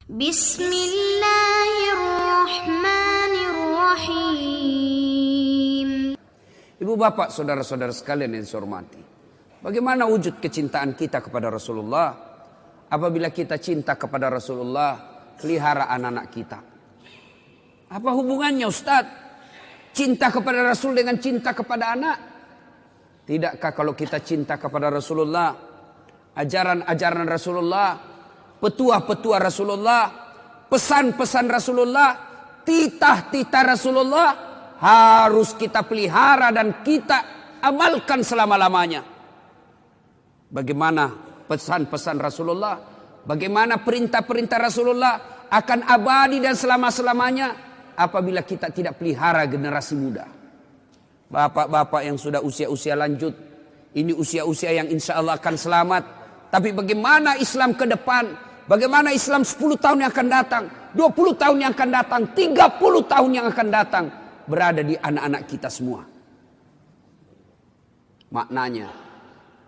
Bismillahirrahmanirrahim. Ibu bapak, saudara-saudara sekalian yang saya hormati, bagaimana wujud kecintaan kita kepada Rasulullah? Apabila kita cinta kepada Rasulullah, pelihara anak-anak kita. Apa hubungannya Ustaz? Cinta kepada Rasul dengan cinta kepada anak? Tidakkah kalau kita cinta kepada Rasulullah, ajaran-ajaran Rasulullah, petuah-petuah Rasulullah, pesan-pesan Rasulullah, titah-titah Rasulullah harus kita pelihara dan kita amalkan selama-lamanya. Bagaimana pesan-pesan Rasulullah, bagaimana perintah-perintah Rasulullah akan abadi dan selama-selamanya apabila kita tidak pelihara generasi muda. Bapak-bapak yang sudah usia-usia lanjut, ini usia-usia yang insya Allah akan selamat. Tapi bagaimana Islam ke depan? Bagaimana Islam 10 tahun yang akan datang, 20 tahun yang akan datang, 30 tahun yang akan datang, berada di anak-anak kita semua. Maknanya,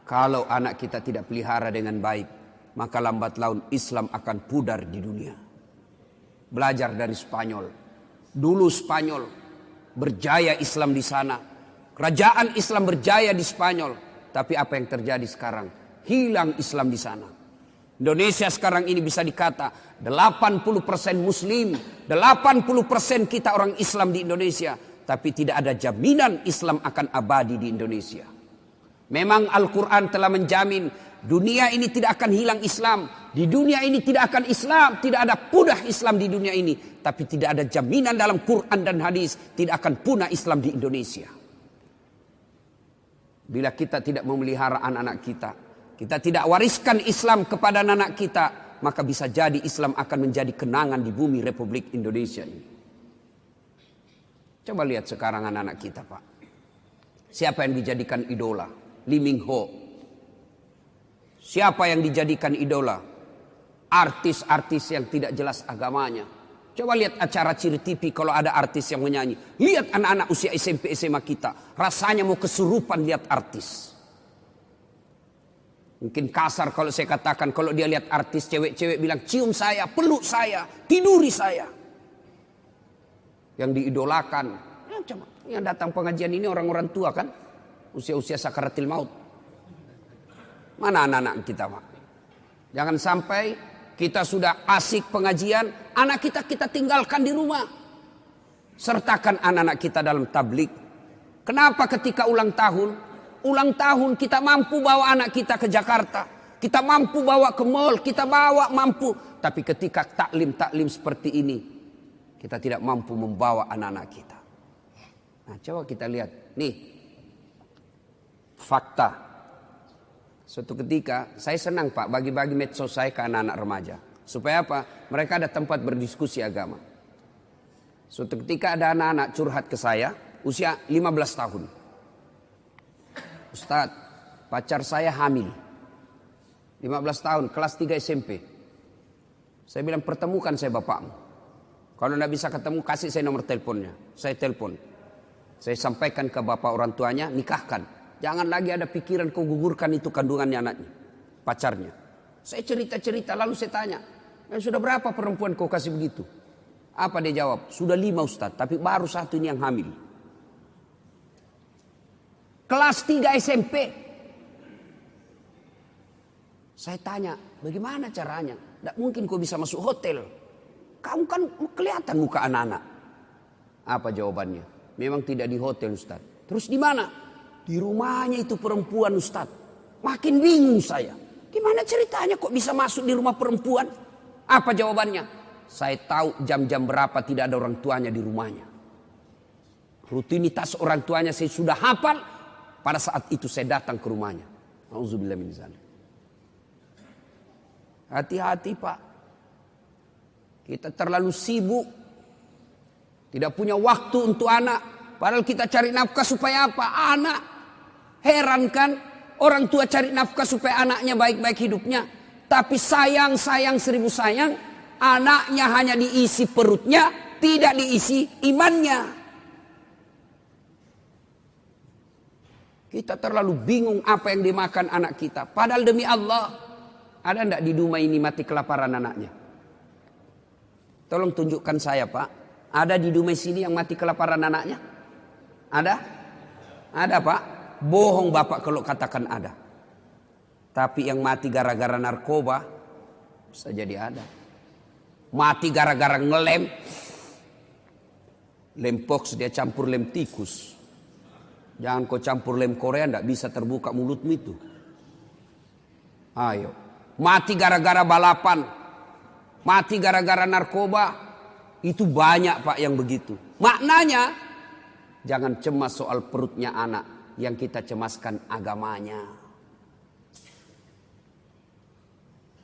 kalau anak kita tidak pelihara dengan baik, maka lambat laun Islam akan pudar di dunia. Belajar dari Spanyol. Dulu Spanyol berjaya Islam di sana. Kerajaan Islam berjaya di Spanyol. Tapi apa yang terjadi sekarang? Hilang Islam di sana. Indonesia sekarang ini bisa dikata 80% Muslim, 80% kita orang Islam di Indonesia. Tapi tidak ada jaminan Islam akan abadi di Indonesia. Memang Al-Quran telah menjamin dunia ini tidak akan hilang Islam. Di dunia ini tidak akan Islam, tidak ada punah Islam di dunia ini. Tapi tidak ada jaminan dalam Quran dan hadis tidak akan punah Islam di Indonesia. Bila kita tidak memelihara anak-anak kita, kita tidak wariskan Islam kepada anak-anak kita, maka bisa jadi Islam akan menjadi kenangan di bumi Republik Indonesia ini. Coba lihat sekarang anak-anak kita, Pak. Siapa yang dijadikan idola? Lee Min Ho. Siapa yang dijadikan idola? Artis-artis yang tidak jelas agamanya. Coba lihat acara Ciri TV kalau ada artis yang menyanyi. Lihat anak-anak usia SMP SMA kita. Rasanya mau kesurupan lihat artis. Mungkin kasar kalau saya katakan, kalau dia lihat artis cewek-cewek bilang cium saya, peluk saya, tiduri saya. Yang diidolakan. Ya, coba, yang datang pengajian ini orang-orang tua kan? Usia-usia sakaratil maut. Mana anak-anak kita, Pak? Jangan sampai kita sudah asik pengajian, anak kita tinggalkan di rumah. Sertakan anak-anak kita dalam tablik. Kenapa ketika ulang tahun kita mampu bawa anak kita ke Jakarta. Kita mampu bawa ke mall, kita bawa mampu. Tapi ketika taklim seperti ini, kita tidak mampu membawa anak-anak kita. Nah, coba kita lihat. Nih, fakta. Suatu ketika saya senang, Pak, bagi-bagi medsos saya ke anak-anak remaja. Supaya apa? Mereka ada tempat berdiskusi agama. Suatu ketika ada anak-anak curhat ke saya, usia 15 tahun. Ustaz, pacar saya hamil. 15 tahun, kelas 3 SMP. Saya bilang, pertemukan saya bapakmu. Kalau tidak bisa ketemu, kasih saya nomor teleponnya. Saya telepon. Saya sampaikan ke bapak orang tuanya, nikahkan. Jangan lagi ada pikiran kau gugurkan itu kandungannya anaknya, pacarnya. Saya cerita-cerita lalu saya tanya, sudah berapa perempuan kau kasih begitu? Apa dia jawab? Sudah 5 Ustaz, tapi baru 1 ini yang hamil. Kelas 3 SMP. Saya tanya, bagaimana caranya? Tidak mungkin kau bisa masuk hotel. Kamu kan kelihatan muka anak-anak. Apa jawabannya? Memang tidak di hotel Ustaz. Terus di mana? Di rumahnya itu perempuan Ustaz. Makin bingung saya. Gimana ceritanya kok bisa masuk di rumah perempuan? Apa jawabannya? Saya tahu jam-jam berapa tidak ada orang tuanya di rumahnya. Rutinitas orang tuanya saya sudah hafal. Pada saat itu saya datang ke rumahnya. Auzubillah min dzalik. Hati-hati, Pak. Kita terlalu sibuk. Tidak punya waktu untuk anak. Padahal kita cari nafkah supaya apa? Anak. Heran kan? Orang tua cari nafkah supaya anaknya baik-baik hidupnya. Tapi sayang 1000 sayang. Anaknya hanya diisi perutnya. Tidak diisi imannya. Kita terlalu bingung apa yang dimakan anak kita. Padahal demi Allah. Ada enggak di rumah ini mati kelaparan anaknya? Tolong tunjukkan saya Pak. Ada di Dumai sini yang mati kelaparan anaknya? Ada? Ada Pak. Bohong Bapak kalau katakan ada. Tapi yang mati gara-gara narkoba bisa jadi ada. Mati gara-gara ngelem. Lem pox dia campur lem tikus. Jangan kau campur lem Korea, ndak bisa terbuka mulutmu itu. Ayo. Mati gara-gara balapan. Mati gara-gara narkoba. Itu banyak Pak yang begitu. Maknanya jangan cemas soal perutnya anak. Yang kita cemaskan agamanya.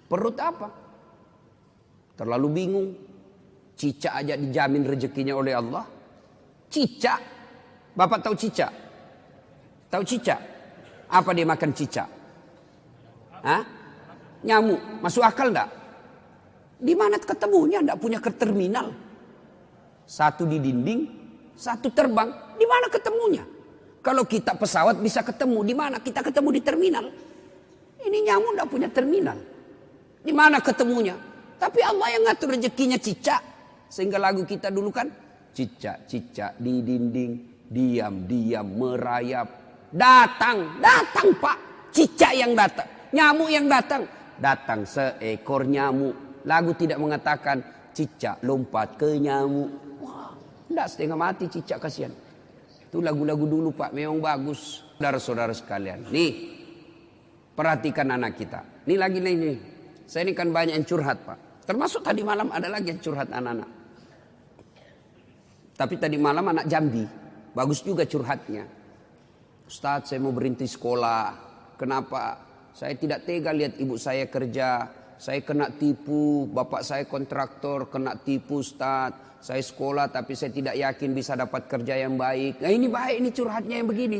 Perut apa? Terlalu bingung. Cicak aja dijamin rezekinya oleh Allah. Cicak. Bapak tahu cicak? Tahu cicak? Apa dia makan cicak? Hah? Nyamuk. Masuk akal enggak? Di mana ketemunya? Enggak punya ke terminal. Satu di dinding, satu terbang. Di mana ketemunya? Kalau kita pesawat bisa ketemu. Di mana kita ketemu di terminal? Ini nyamuk enggak punya terminal. Di mana ketemunya? Tapi Allah yang ngatur rezekinya cicak. Sehingga lagu kita dulu kan, cicak-cicak di dinding, diam-diam merayap. Datang Pak. Cicak yang datang, nyamuk yang datang. Datang seekor nyamuk. Lagu tidak mengatakan cicak lompat ke nyamuk. Wah, enggak, setengah mati cicak, kasihan. Itu lagu-lagu dulu Pak, memang bagus. Saudara-saudara sekalian, nih perhatikan anak kita. Nih lagi nih. Saya ini kan banyak yang curhat Pak. Termasuk tadi malam ada lagi yang curhat anak-anak. Tapi tadi malam anak Jambi. Bagus juga curhatnya. Ustadz, saya mau berhenti sekolah. Kenapa? Saya tidak tega lihat ibu saya kerja. Saya kena tipu. Bapak saya kontraktor, kena tipu Ustadz. Saya sekolah tapi saya tidak yakin bisa dapat kerja yang baik. Nah ini baik, ini curhatnya yang begini.